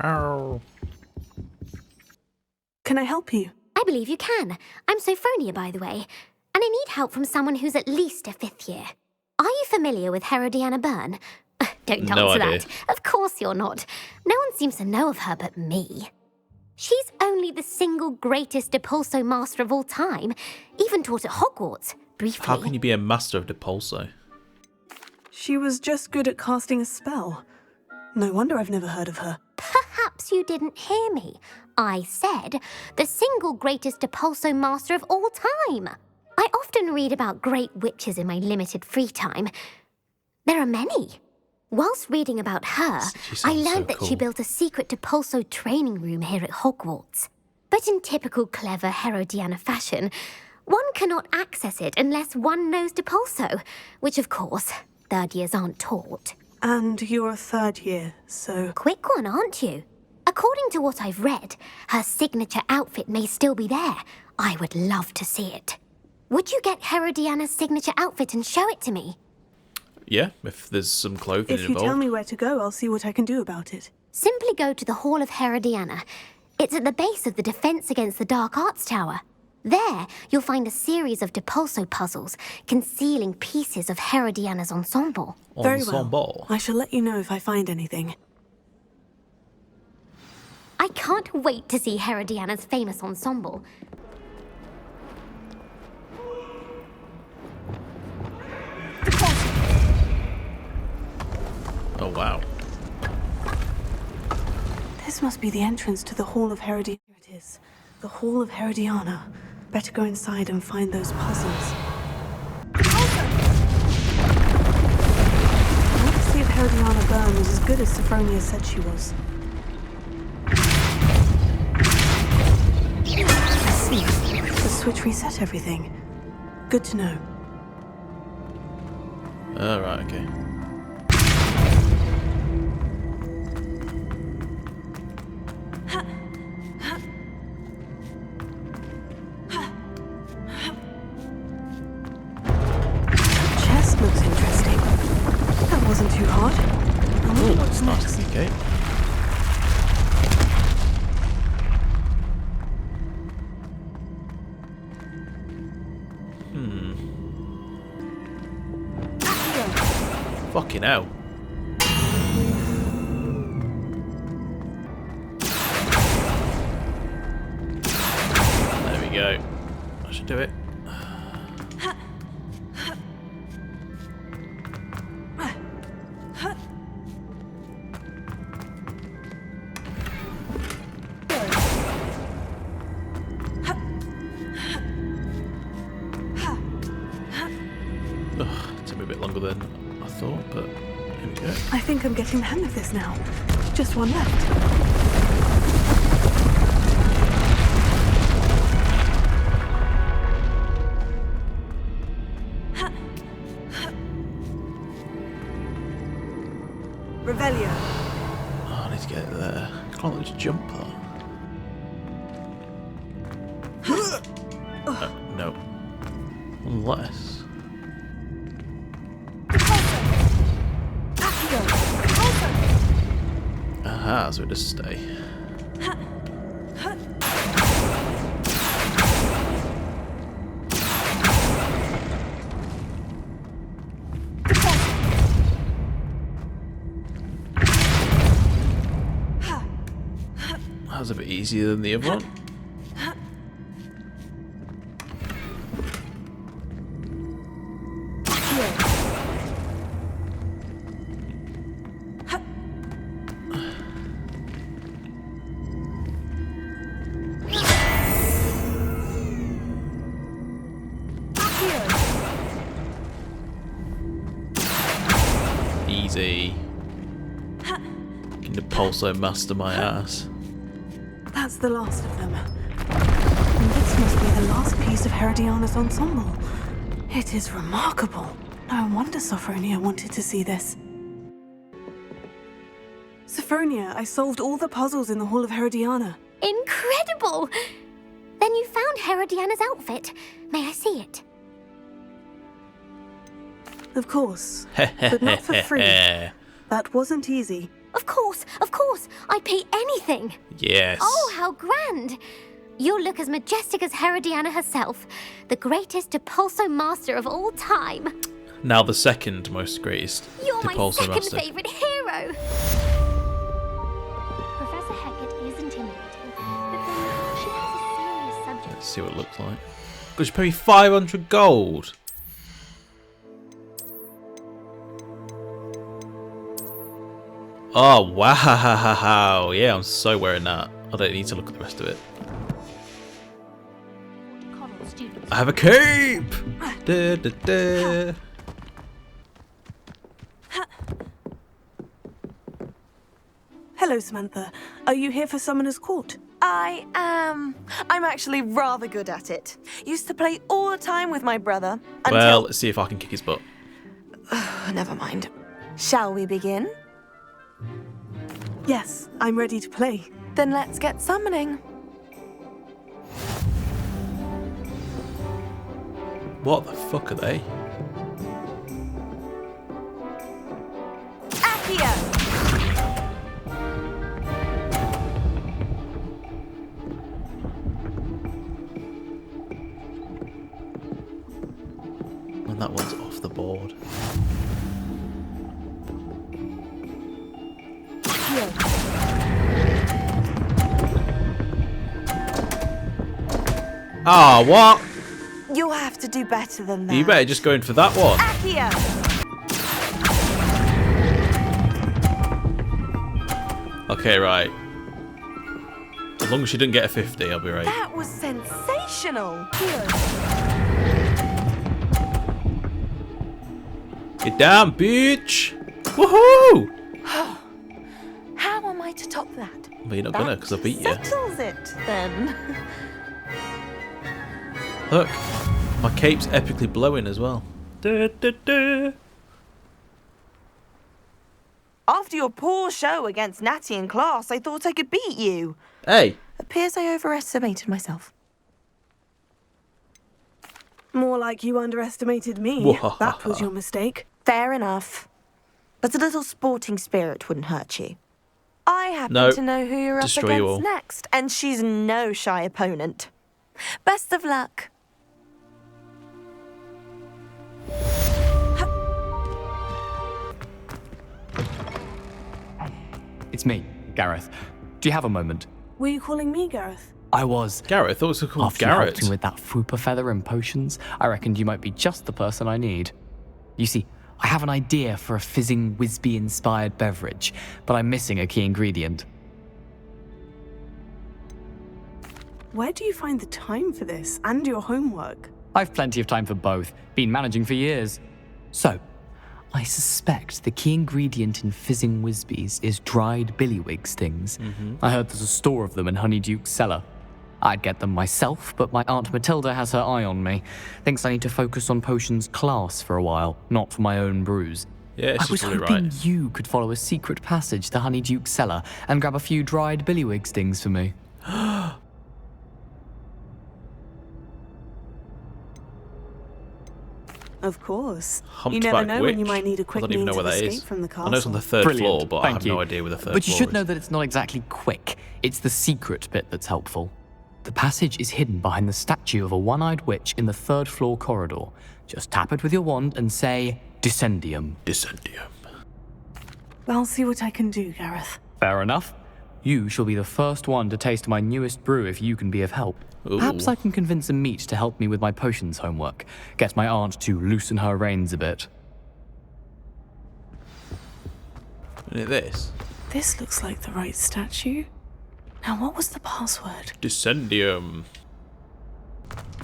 Oh. Can I help you? I believe you can. I'm Sophronia, by the way, and I need help from someone who's at least a 5th year. Are you familiar with Herodiana Byrne? Don't No answer idea. that. Of course you're not. No one seems to know of her but me. She's only the single greatest Depulso master of all time, even taught at Hogwarts, briefly. How can you be a master of Depulso? She was just good at casting a spell. No wonder I've never heard of her. Perhaps you didn't hear me. I said the single greatest Depulso master of all time. I often read about great witches in my limited free time. There are many. Whilst reading about her, She I sounds learned so that she cool. built a secret Depulso training room here at Hogwarts. But in typical clever Herodiana fashion, one cannot access it unless one knows Depulso, which of course, 3rd years aren't taught. And you're a 3rd year, so... Quick one, aren't you? According to what I've read, her signature outfit may still be there. I would love to see it. Would you get Herodiana's signature outfit and show it to me? Yeah, if there's some clothing If you involved. tell me where to go, I'll see what I can do about it. Simply go to the Hall of Herodiana. It's at the base of the Defense Against the Dark Arts Tower. There, you'll find a series of Depulso puzzles concealing pieces of Herodiana's ensemble. Very Ensemble. well. I shall let you know if I find anything. I can't wait to see Herodiana's famous ensemble. Oh, wow. This must be the entrance to the Hall of Herodiana. Here it is. The Hall of Herodiana. Better go inside and find those puzzles. I want to see if Herodiana Byrne was as good as Sophronia said she was. I see. The switch reset everything. Good to know. Alright, okay. Chest looks interesting. That wasn't too hard. I wonder Oh, what's it's nice next. T-Kake. Fucking hell. There we go. I should do it. Ugh, took me a bit longer than I thought, but here we go. I think I'm getting the hang of this now. Just one left. Revelio. Oh, I need to get there. I can't just jump though. No. Unless. Aha, so it does stay. That was a bit easier than the other one. Easy. Can the Pulso master my ass? That's the last of them. And this must be the last piece of Herodiana's ensemble. It is remarkable. No wonder Sophronia wanted to see this. Sophronia, I solved all the puzzles in the Hall of Herodiana. Incredible! Then you found Herodiana's outfit. May I see it? Of course, but not for free. That wasn't easy. Of course. I'd pay anything. Yes. Oh, how grand. You'll look as majestic as Herodiana herself, the greatest Depulso master of all time. Now the second most greatest You're my Depulso second master. favourite hero. Professor Hecat is intimidating, but then she has a serious subject. Let's see what it looks like. Because you pay me 500 gold. Oh, wow. Yeah, I'm so wearing that. I don't need to look at the rest of it. I have a cape! Da, da, da. Hello, Samantha. Are you here for Summoner's Court? I am. I'm actually rather good at it. Used to play all the time with my brother. Well, let's see if I can kick his butt. Never mind. Shall we begin? Yes, I'm ready to play. Then let's get summoning. What the fuck are they? Accio! And that one's off the board. Ah, what? You'll have to do better than that. You better just go in for that one. Accio! Okay, right. As long as she didn't get a 50, I'll be right. That was sensational. Get down, bitch! Woohoo! How am I to top that? Well, you're not gonna, because I beat you. Settles it, then. Look, my cape's epically blowing as well. Da, da, da. After your poor show against Natty in class, I thought I could beat you. Hey! Appears I overestimated myself. More like you underestimated me. Whoa. That was your mistake. Fair enough. But a little sporting spirit wouldn't hurt you. I happen No. to know who you're up Destroy you all. against next, and she's no shy opponent. Best of luck. It's me, Gareth. Do you have a moment? Were you calling me Gareth? I was. Gareth, I thought it was called After you helped Garrett. me with that fupa feather and potions, I reckoned you might be just the person I need. You see, I have an idea for a fizzing Wisby-inspired beverage, but I'm missing a key ingredient. Where do you find the time for this and your homework? I've plenty of time for both. Been managing for years. So, I suspect the key ingredient in fizzing Wisbies is dried billywig stings. I heard there's a store of them in Honeyduke's cellar. I'd get them myself, but my Aunt Matilda has her eye on me. Thinks I need to focus on potions class for a while, not for my own brews. Yeah, I she's was probably hoping right. you could follow a secret passage to Honeyduke's cellar and grab a few dried billywig stings for me. Of course. Humpback You never know when you witch? might need a I quick don't even means know of where that escape is. from the castle. I know it's on the third Brilliant, floor, but I thank have you. no idea where the third But you floor should is. know that it's not exactly quick. It's the secret bit that's helpful. The passage is hidden behind the statue of a one-eyed witch in the third floor corridor. Just tap it with your wand and say, Descendium. Descendium. I'll see what I can do, Gareth. Fair enough. You shall be the first one to taste my newest brew if you can be of help. Ooh. Perhaps I can convince a meat to help me with my potions homework. Get my aunt to loosen her reins a bit. Isn't it this? This looks like the right statue. Now, what was the password? Descendium.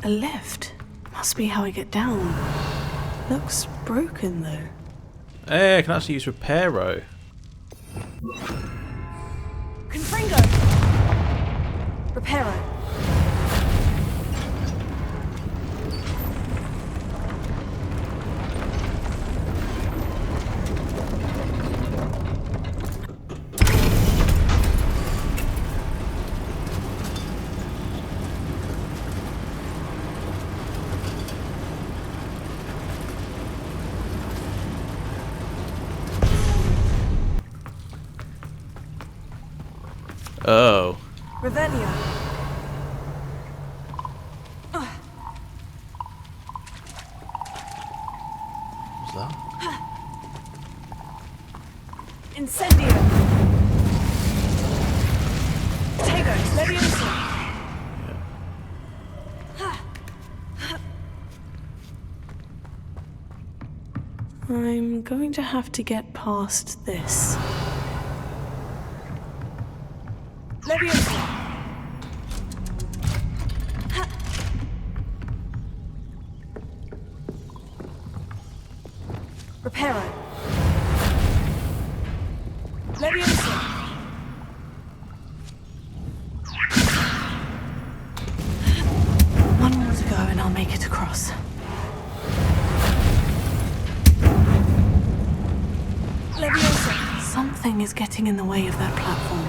A lift. Must be how I get down. Looks broken, though. Hey, I can actually use Reparo. Confringo! Reparo. Oh. Revelio. What's that? Incendio. Tego, Leviosa. I'm going to have to get past this. Leviosa. Reparo. Leviosa. One more to go and I'll make it across. Leviosa. Something is getting in the way of that platform.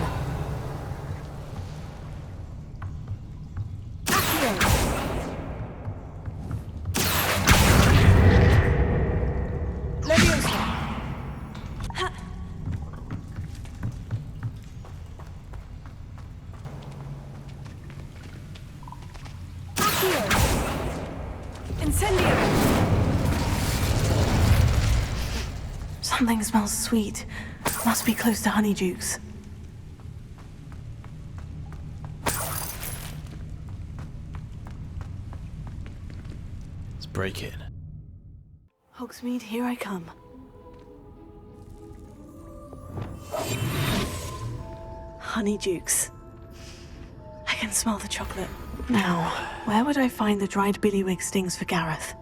Something smells sweet. Must be close to Honeydukes. Let's break in. Hogsmeade, here I come. Honeydukes. I can smell the chocolate. Now, where would I find the dried billywig stings for Gareth?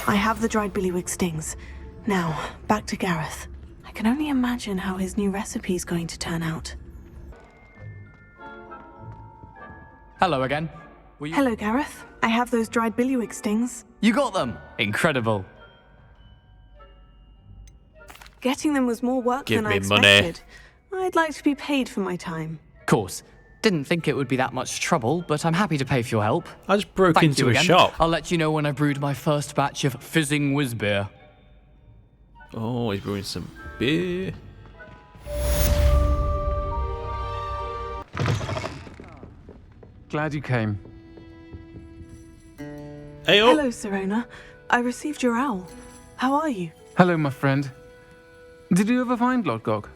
I have the dried billywig stings. Now, back to Gareth. I can only imagine how his new recipe's going to turn out. Hello again. Were you... Hello, Gareth. I have those dried billywig stings. You got them! Incredible. Getting them was more work Give than I me money. expected. I'd like to be paid for my time. Of course. Didn't think it would be that much trouble, but I'm happy to pay for your help. I just broke Thank into you a again. shop. I'll let you know when I brewed my first batch of fizzing whiz beer. Oh, he's brewing some beer. Glad you came. Hey, oh. Hello, Sirona. I received your owl. How are you? Hello, my friend. Did you ever find Lodgok?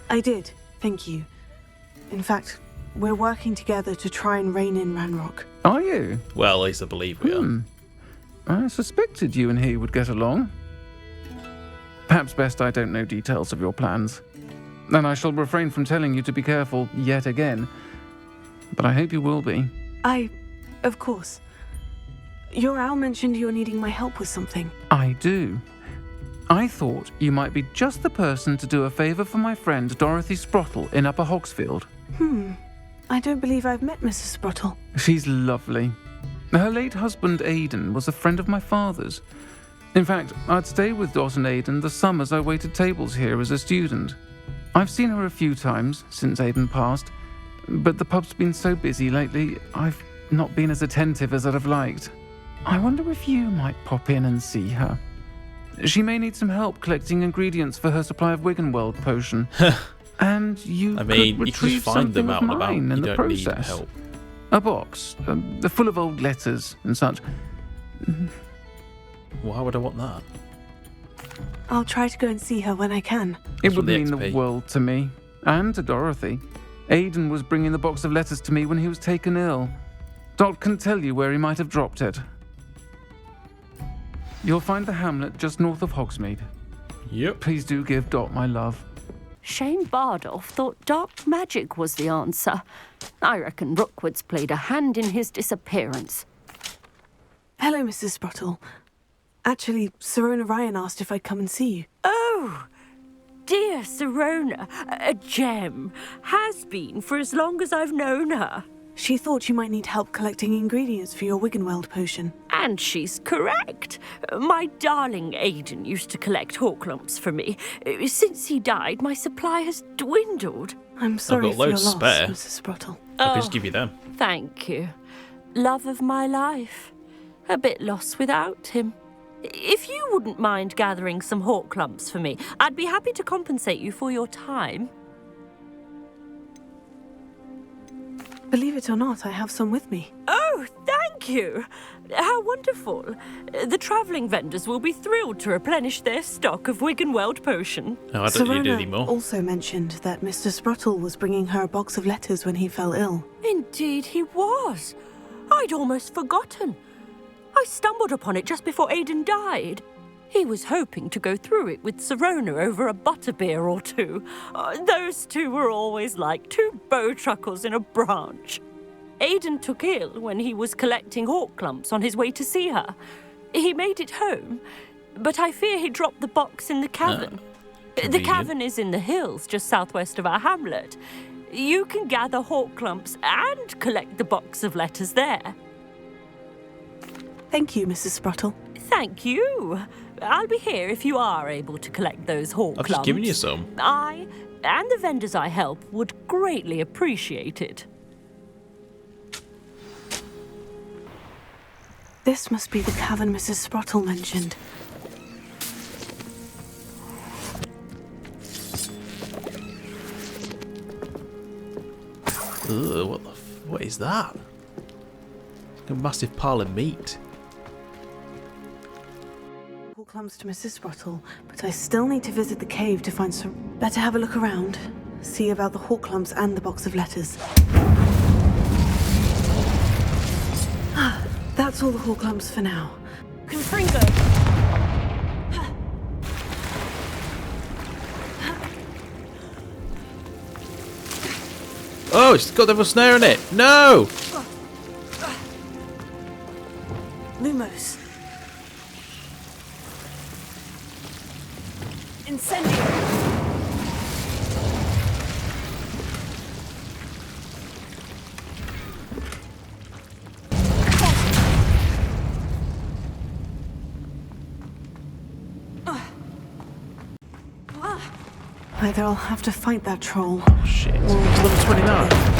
I did, thank you. In fact, we're working together to try and rein in Ranrock. Are you? Well, at least I believe we are. I suspected you and he would get along. Perhaps best I don't know details of your plans. And I shall refrain from telling you to be careful yet again. But I hope you will be. Of course. Your owl mentioned you're needing my help with something. I do. I thought you might be just the person to do a favour for my friend Dorothy Sprottle in Upper Hogsfield. I don't believe I've met Mrs. Sprottle. She's lovely. Her late husband Aidan was a friend of my father's. In fact, I'd stay with Dot and Aidan the summers I waited tables here as a student. I've seen her a few times since Aidan passed, but the pub's been so busy lately, I've not been as attentive as I'd have liked. I wonder if you might pop in and see her. She may need some help collecting ingredients for her supply of Wiggenweld potion. And you I mean, could you can retrieve just find them something out of and about. mine in You the don't need process. help. A box, full of old letters and such. Why would I want that? I'll try to go and see her when I can. It From would the mean the XP. world to me, and to Dorothy. Aidan was bringing the box of letters to me when he was taken ill. Dot can tell you where he might have dropped it. You'll find the hamlet just north of Hogsmeade. Yep. Please do give Dot my love. Shane Bardolph thought dark magic was the answer. I reckon Rookwood's played a hand in his disappearance. Hello, Mrs. Sprottle. Actually, Sirona Ryan asked if I'd come and see you. Oh, dear Sirona, a gem. Has been for as long as I've known her. She thought you might need help collecting ingredients for your Wiggenweld potion. And she's correct. My darling Aiden used to collect Horklumps for me. Since he died, my supply has dwindled. I'm sorry got for your loads loss, spare. Mrs. Sprottle. I could just give you them. Thank you. Love of my life. A bit lost without him. If you wouldn't mind gathering some Horklumps for me, I'd be happy to compensate you for your time. Believe it or not, I have some with me. Oh, thank you. How wonderful. The travelling vendors will be thrilled to replenish their stock of Wiggenweld potion. No, I don't need Serona any more. also mentioned that Mr. Sprottle was bringing her a box of letters when he fell ill. Indeed he was. I'd almost forgotten. I stumbled upon it just before Aiden died. He was hoping to go through it with Serona over a butterbeer or two. Those two were always like two bowtruckles in a branch. Aiden took ill when he was collecting Horklumps on his way to see her. He made it home, but I fear he dropped the box in the cavern. The convenient. cavern is in the hills just southwest of our hamlet. You can gather Horklumps and collect the box of letters there. Thank you, Mrs. Sprottle. Thank you. I'll be here if you are able to collect those Horklumps. I've just given you some. I and the vendors I help would greatly appreciate it. This must be the cavern Mrs. Sprottle mentioned. Ugh, what is that? A massive pile of meat. Horklumps to Mrs. Sprottle, but I still need to visit the cave to find some... Better have a look around. See about the Horklumps and the box of letters. That's all the Horklumps for now. Confringo! Oh, it's got the snare in it. No! Lumos. Incendio. Either I'll have to fight that troll. Shit. Level 29.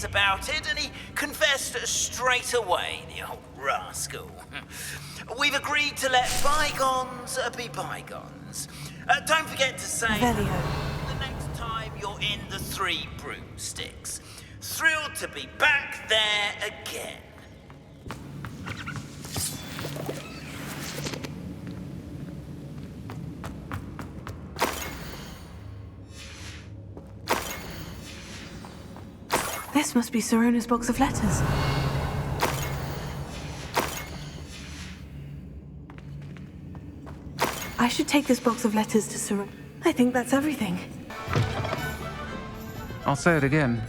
About it, and he confessed straight away, the old rascal. We've agreed to let bygones be bygones. Don't forget to say Velio. the next time you're in the Three Broomsticks. Thrilled to be back there again. This must be Serona's box of letters. I should take this box of letters to Serona. I think that's everything. I'll say it again.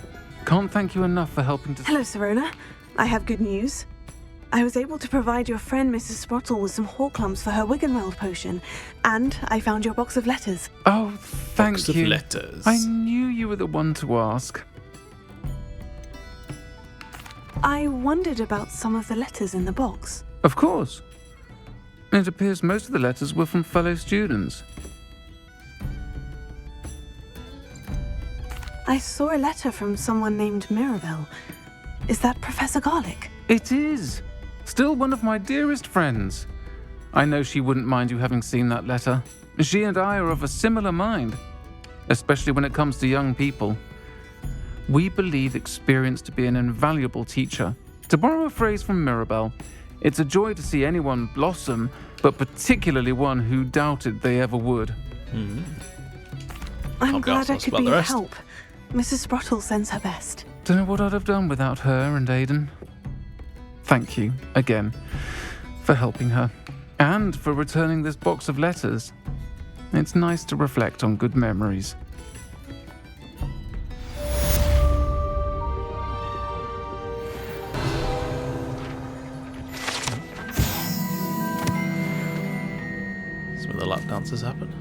Can't thank you enough for helping to... Hello, Serona. I have good news. I was able to provide your friend Mrs. Sprottle with some Horklumps for her Wiggenweld potion, and I found your box of letters. Oh, thank Box you. of letters. I knew you were the one to ask. I wondered about some of the letters in the box. Of course. It appears most of the letters were from fellow students. I saw a letter from someone named Mirabelle. Is that Professor Garlick? It is. Still one of my dearest friends. I know she wouldn't mind you having seen that letter. She and I are of a similar mind, especially when it comes to young people. We believe experience to be an invaluable teacher. To borrow a phrase from Mirabelle, it's a joy to see anyone blossom, but particularly one who doubted they ever would. I'm Can't be glad arsed I about could the be of rest. help. Mrs. Sprottle sends her best. Don't know what I'd have done without her and Aidan. Thank you, again, for helping her, and for returning this box of letters. It's nice to reflect on good memories. Some of the lap dances happen.